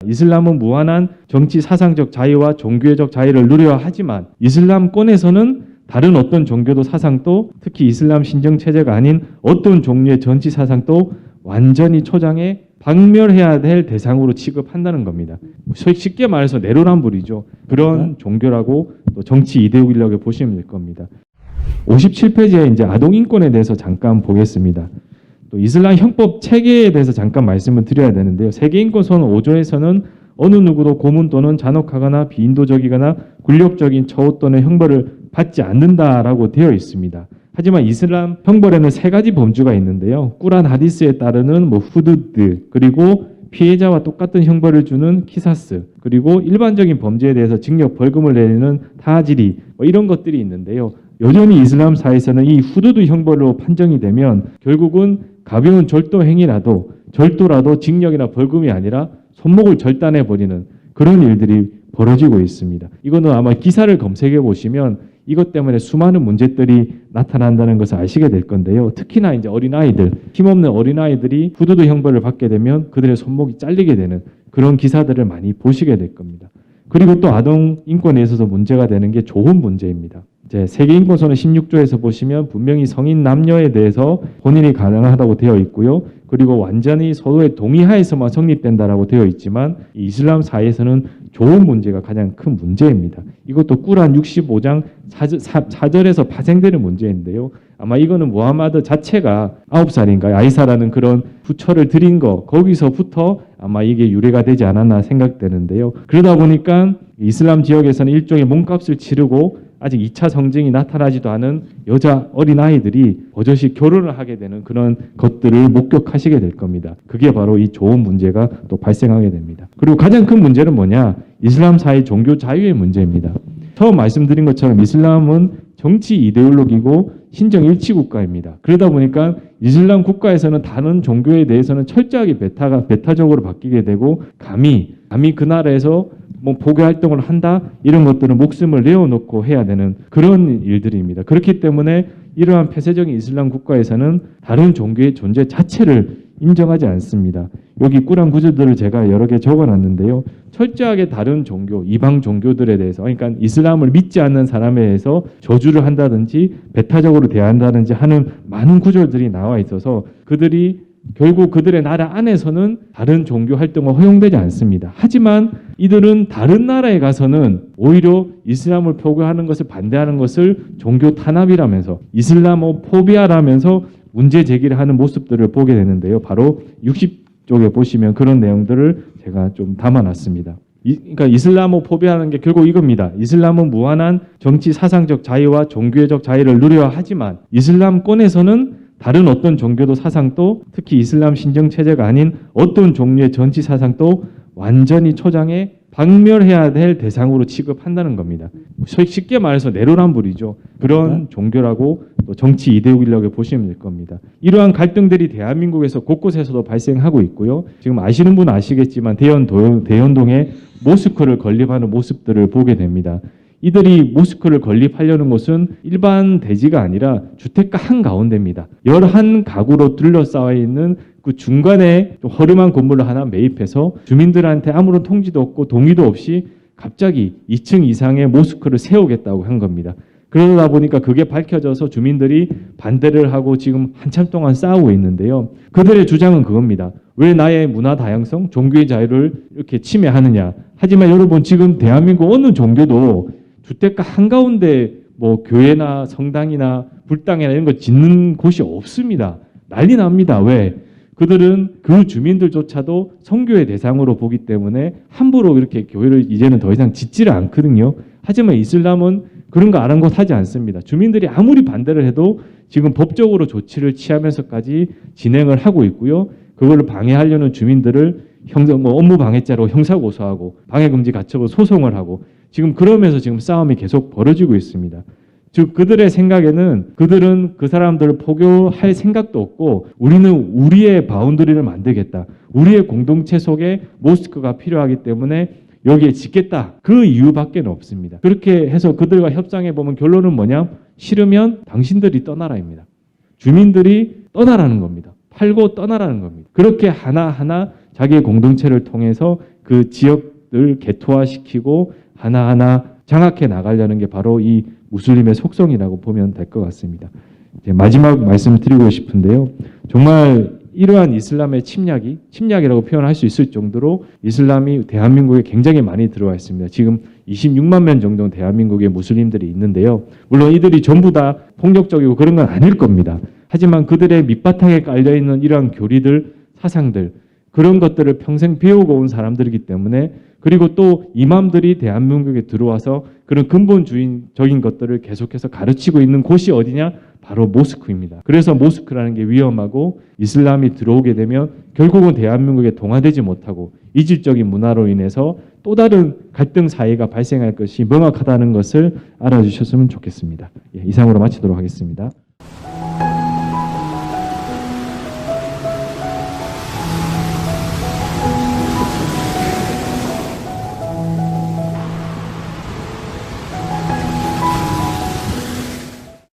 이슬람은 무한한 정치 사상적 자유와 종교적 자유를 누려야 하지만 이슬람권에서는 다른 어떤 종교도 사상도 특히 이슬람 신정 체제가 아닌 어떤 종류의 정치 사상도 완전히 초장에 박멸해야 될 대상으로 취급한다는 겁니다. 쉽게 말해서 내로남불이죠. 그런 종교라고 또 정치 이데올로기라고 보시면 될 겁니다. 57페이지에 이제 아동 인권에 대해서 잠깐 보겠습니다. 또 이슬람 형법 체계에 대해서 잠깐 말씀을 드려야 되는데요. 세계인권선언 5조에서는 어느 누구도 고문 또는 잔혹하거나 비인도적이거나 굴욕적인 처우 또는 형벌을 받지 않는다라고 되어 있습니다. 하지만 이슬람 형벌에는 세 가지 범주가 있는데요. 꾸란 하디스에 따르는 후두드, 그리고 피해자와 똑같은 형벌을 주는 키사스, 그리고 일반적인 범죄에 대해서 징역 벌금을 내리는 타지리, 이런 것들이 있는데요. 여전히 이슬람사에서는 이 후두드 형벌로 판정이 되면 결국은 가벼운 절도 행위라도 절도라도 징역이나 벌금이 아니라 손목을 절단해 버리는 그런 일들이 벌어지고 있습니다. 이거는 아마 기사를 검색해 보시면 이것 때문에 수많은 문제들이 나타난다는 것을 아시게 될 건데요. 특히나 이제 어린아이들, 힘없는 어린아이들이 후두드 형벌을 받게 되면 그들의 손목이 잘리게 되는 그런 기사들을 많이 보시게 될 겁니다. 그리고 또 아동 인권에 있어서 문제가 되는 게 조혼 문제입니다. 세계인권선언 16조에서 보시면 분명히 성인 남녀에 대해서 혼인이 가능하다고 되어 있고요. 그리고 완전히 서로의 동의하에서만 성립된다라고 되어 있지만 이슬람사에서는 조혼 문제가 가장 큰 문제입니다. 이것도 꾸란 65장 4절에서 파생되는 문제인데요. 아마 이거는 무하마드 자체가 9살인가요? 아이사라는 그런 부처를 드린 거 거기서부터 아마 이게 유래가 되지 않았나 생각되는데요. 그러다 보니까 이슬람 지역에서는 일종의 몸값을 치르고 아직 2차 성징이 나타나지도 않은 여자 어린아이들이 버젓이 결혼을 하게 되는 그런 것들을 목격하시게 될 겁니다. 그게 바로 이 조혼 문제가 또 발생하게 됩니다. 그리고 가장 큰 문제는 뭐냐? 이슬람사의 종교 자유의 문제입니다. 처음 말씀드린 것처럼 이슬람은 정치 이데올로기고 신정 일치 국가입니다. 그러다 보니까 이슬람 국가에서는 다른 종교에 대해서는 철저하게 배타적으로 바뀌게 되고 감히 그 나라에서 포교 활동을 한다 이런 것들은 목숨을 내어놓고 해야 되는 그런 일들입니다. 그렇기 때문에 이러한 폐쇄적인 이슬람 국가에서는 다른 종교의 존재 자체를 인정하지 않습니다. 여기 꾸란 구절들을 제가 여러 개 적어놨는데요. 철저하게 다른 종교, 이방 종교들에 대해서 그러니까 이슬람을 믿지 않는 사람에 대해서 저주를 한다든지 배타적으로 대한다든지 하는 많은 구절들이 나와 있어서 그들이 결국 그들의 나라 안에서는 다른 종교 활동은 허용되지 않습니다. 하지만 이들은 다른 나라에 가서는 오히려 이슬람을 포교하는 것을 반대하는 것을 종교 탄압이라면서 이슬라모포비아라면서 문제 제기를 하는 모습들을 보게 되는데요. 바로 60쪽에 보시면 그런 내용들을 제가 좀 담아놨습니다. 그러니까 이슬라모포비아라는 게 결국 이겁니다. 이슬람은 무한한 정치 사상적 자유와 종교적 자유를 누려야 하지만 이슬람권에서는 다른 어떤 종교도 사상도 특히 이슬람 신정 체제가 아닌 어떤 종류의 정치 사상도 완전히 초장에 박멸해야 될 대상으로 취급한다는 겁니다. 쉽게 말해서 내로남불이죠. 그런 종교라고 또 정치 이데올로기라고 보시면 될 겁니다. 이러한 갈등들이 대한민국에서 곳곳에서도 발생하고 있고요. 지금 아시는 분은 아시겠지만 대연동에 모스크를 건립하는 모습들을 보게 됩니다. 이들이 모스크를 건립하려는 곳은 일반 대지가 아니라 주택가 한가운데입니다. 11가구로 둘러싸여 있는 그 중간에 좀 허름한 건물을 하나 매입해서 주민들한테 아무런 통지도 없고 동의도 없이 갑자기 2층 이상의 모스크를 세우겠다고 한 겁니다. 그러다 보니까 그게 밝혀져서 주민들이 반대를 하고 지금 한참 동안 싸우고 있는데요. 그들의 주장은 그겁니다. 왜 나의 문화 다양성, 종교의 자유를 이렇게 침해하느냐. 하지만 여러분 지금 대한민국 어느 종교도 주택가 한가운데 교회나 성당이나 불당이나 이런 거 짓는 곳이 없습니다. 난리 납니다. 왜? 그들은 그 주민들조차도 선교의 대상으로 보기 때문에 함부로 이렇게 교회를 이제는 더 이상 짓지를 않거든요. 하지만 이슬람은 그런 거 아랑곳하지 않습니다. 주민들이 아무리 반대를 해도 지금 법적으로 조치를 취하면서까지 진행을 하고 있고요. 그걸 방해하려는 주민들을 업무 방해죄로 형사고소하고 방해금지 가처분 소송을 하고 지금 그러면서 지금 싸움이 계속 벌어지고 있습니다. 즉 그들의 생각에는 그들은 그 사람들을 포교할 생각도 없고 우리는 우리의 바운더리를 만들겠다. 우리의 공동체 속에 모스크가 필요하기 때문에 여기에 짓겠다. 그 이유밖에 없습니다. 그렇게 해서 그들과 협상해 보면 결론은 뭐냐? 싫으면 당신들이 떠나라입니다. 주민들이 떠나라는 겁니다. 팔고 떠나라는 겁니다. 그렇게 하나하나 자기의 공동체를 통해서 그 지역을 개토화시키고 하나하나 장악해 나가려는 게 바로 이 무슬림의 속성이라고 보면 될 것 같습니다. 이제 마지막 말씀을 드리고 싶은데요. 정말 이러한 이슬람의 침략이라고 표현할 수 있을 정도로 이슬람이 대한민국에 굉장히 많이 들어와 있습니다. 지금 26만 명 정도 대한민국에 무슬림들이 있는데요. 물론 이들이 전부 다 폭력적이고 그런 건 아닐 겁니다. 하지만 그들의 밑바탕에 깔려있는 이러한 교리들, 사상들, 그런 것들을 평생 배우고 온 사람들이기 때문에, 그리고 또 이맘들이 대한민국에 들어와서 그런 근본주의적인 것들을 계속해서 가르치고 있는 곳이 어디냐? 바로 모스크입니다. 그래서 모스크라는 게 위험하고, 이슬람이 들어오게 되면 결국은 대한민국에 동화되지 못하고 이질적인 문화로 인해서 또 다른 갈등 사회가 발생할 것이 명확하다는 것을 알아주셨으면 좋겠습니다. 이상으로 마치도록 하겠습니다.